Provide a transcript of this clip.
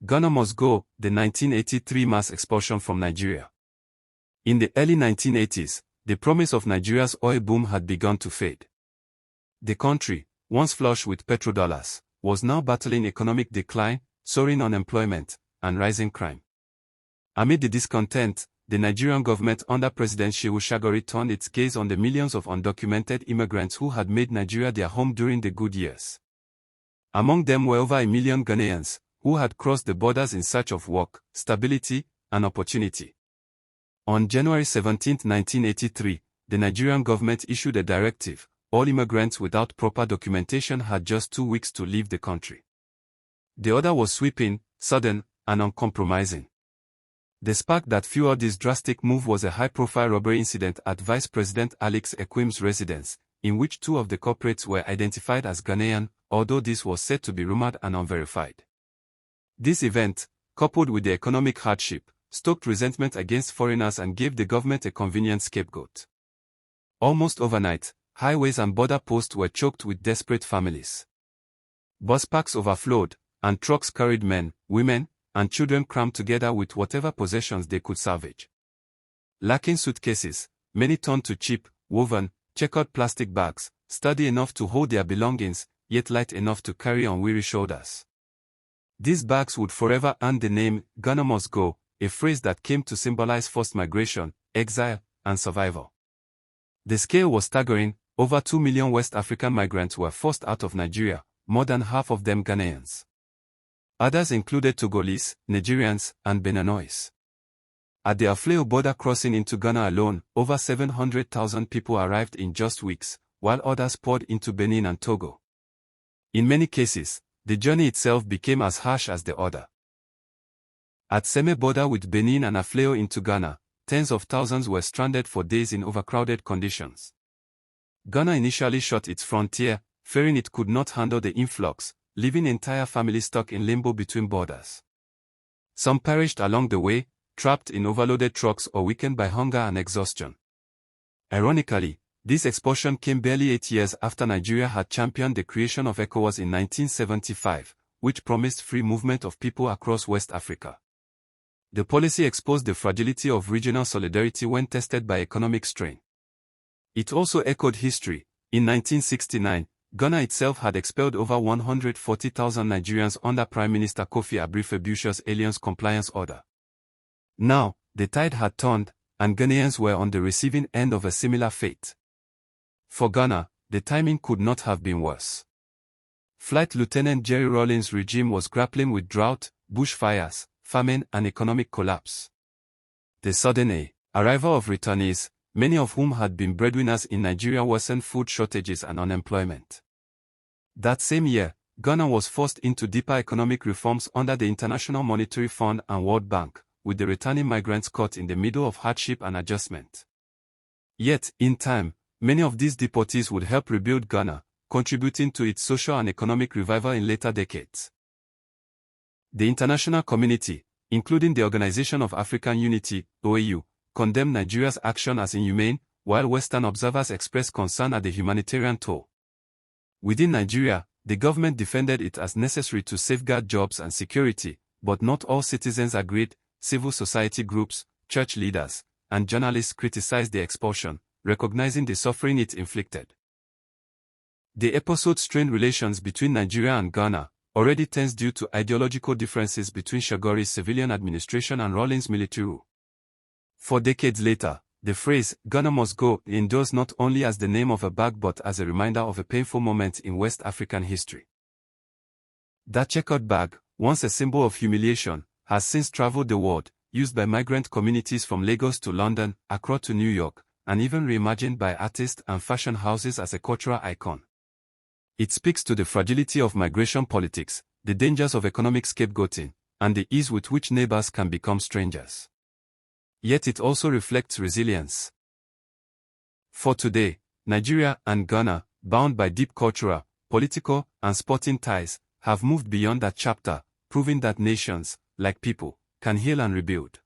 Ghana Must Go, the 1983 mass expulsion from Nigeria. In the early 1980s, the promise of Nigeria's oil boom had begun to fade. The country, once flush with petrodollars, was now battling economic decline, soaring unemployment, and rising crime. Amid the discontent, the Nigerian government under President Shehu Shagari turned its gaze on the millions of undocumented immigrants who had made Nigeria their home during the good years. Among them were over 1 million Ghanaians, who had crossed the borders in search of work, stability, and opportunity. On January 17, 1983, the Nigerian government issued a directive: all immigrants without proper documentation had just 2 weeks to leave the country. The order was sweeping, sudden, and uncompromising. The spark that fueled this drastic move was a high-profile robbery incident at Vice President Alex Ekwim's residence, in which 2 of the culprits were identified as Ghanaian, although this was said to be rumored and unverified. This event, coupled with the economic hardship, stoked resentment against foreigners and gave the government a convenient scapegoat. Almost overnight, highways and border posts were choked with desperate families. Bus parks overflowed, and trucks carried men, women, and children crammed together with whatever possessions they could salvage. Lacking suitcases, many turned to cheap, woven, checkered plastic bags, sturdy enough to hold their belongings, yet light enough to carry on weary shoulders. These bags would forever earn the name "Ghana Must Go," a phrase that came to symbolize forced migration, exile, and survival. The scale was staggering: over 2 million West African migrants were forced out of Nigeria, more than half of them Ghanaians. Others included Togolese, Nigerians, and Beninois. At the Afleo border crossing into Ghana alone, over 700,000 people arrived in just weeks, while others poured into Benin and Togo. In many cases, the journey itself became as harsh as the order. At Seme border with Benin and Afleo into Ghana, tens of thousands were stranded for days in overcrowded conditions. Ghana initially shut its frontier, fearing it could not handle the influx, leaving entire families stuck in limbo between borders. Some perished along the way, trapped in overloaded trucks or weakened by hunger and exhaustion. Ironically, this expulsion came barely 8 years after Nigeria had championed the creation of ECOWAS in 1975, which promised free movement of people across West Africa. The policy exposed the fragility of regional solidarity when tested by economic strain. It also echoed history. In 1969, Ghana itself had expelled over 140,000 Nigerians under Prime Minister Kofi Abrefe-Busia's Aliens Compliance Order. Now, the tide had turned, and Ghanaians were on the receiving end of a similar fate. For Ghana, the timing could not have been worse. Flight Lieutenant Jerry Rawlings' regime was grappling with drought, bushfires, famine, and economic collapse. The sudden arrival of returnees, many of whom had been breadwinners in Nigeria, worsened food shortages and unemployment. That same year, Ghana was forced into deeper economic reforms under the International Monetary Fund and World Bank, with the returning migrants caught in the middle of hardship and adjustment. Yet, in time, many of these deportees would help rebuild Ghana, contributing to its social and economic revival in later decades. The international community, including the Organization of African Unity, OAU, condemned Nigeria's action as inhumane, while Western observers expressed concern at the humanitarian toll. Within Nigeria, the government defended it as necessary to safeguard jobs and security, but not all citizens agreed. Civil society groups, church leaders, and journalists criticized the expulsion, recognizing the suffering it inflicted. The episode strained relations between Nigeria and Ghana, already tense due to ideological differences between Shagari's civilian administration and Rawlings' military rule. 4 decades later, the phrase "Ghana Must Go" endures not only as the name of a bag but as a reminder of a painful moment in West African history. That checkered bag, once a symbol of humiliation, has since traveled the world, used by migrant communities from Lagos to London, Accra to New York, and even reimagined by artists and fashion houses as a cultural icon. It speaks to the fragility of migration politics, the dangers of economic scapegoating, and the ease with which neighbors can become strangers. Yet it also reflects resilience. For today, Nigeria and Ghana, bound by deep cultural, political, and sporting ties, have moved beyond that chapter, proving that nations, like people, can heal and rebuild.